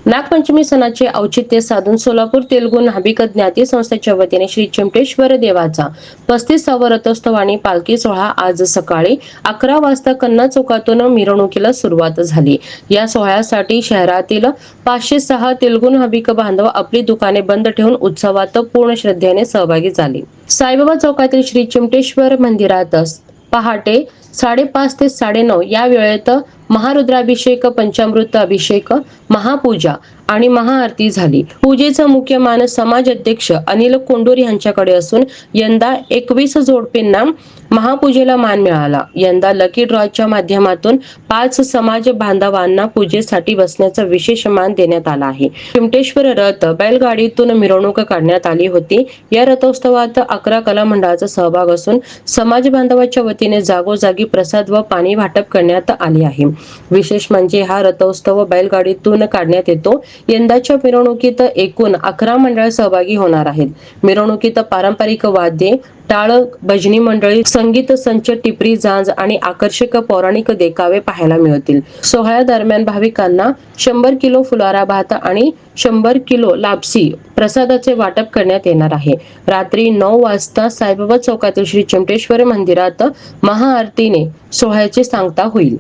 नागपंचमी सणाचे औचित्य साधून सोलापूर तेलुगू नाभिक ज्ञाती संस्थेच्या वतीने श्री चिमटेश्वर देवाचा 35वा रथोत्सव आणि पालखी सोहळा आज सकाळी 11 वाजता कन्ना चौकातून मिरवणुकीला सुरुवात झाली। या सोहळ्यासाठी शहरातील 506 तेलुगू नाभिक बांधव आपली दुकाने बंद ठेवून उत्सवात पूर्ण श्रद्धेने सहभागी झाले। साईबाबा चौकातील श्री चिमटेश्वर मंदिरात पहाटे 5:30 ते 9:30 या वेळेत महारुद्राभिषेक, पंचामृत अभिषेक, महापूजा आणि महाआरती झाली। पूजेचा मुख्य मान समाज अध्यक्ष अनिल कोंडूर यांच्याकडे असून यंदा 21 जोडप्यांना महापूजेला मान मिळाला। यंदा लकी ड्रॉच्या माध्यमातून 5 समाज बांधवांना पूजेसाठी बसण्याचा विशेष मान देण्यात आला आहे। चिमटेश्वर रथ बैलगाडीतून मिरवणूक काढण्यात आली होती। या रथोत्सवात 11 कला मंडळाचा सहभाग असून समाज बांधवाच्या वतीने जागोजागी प्रसाद व पाणी वाटप करण्यात आले आहे। विशेष म्हणजे हा रथोत्सव बैलगाडीतून काढण्यात येतो। यंदाच्या मिरवणुकीत एकूण 11 मंडळ सहभागी होणार आहेत। मिरवणुकीत पारंपरिक वाद्ये, टाळ, भजनी मंडळी, संगीत संच, टिपरी, झांज आणि आकर्षक पौराणिक देखावे पाहायला मिळतील। सोहळ्यादरम्यान भाविकांना 100 किलो फुलारा भात आणि 100 किलो लापसी प्रसादाचे वाटप करण्यात येणार आहे। रात्री 9 वाजता साईबाबा चौकातील श्री चिमटेश्वर मंदिरात महाआरतीने सोहळ्याची सांगता होईल।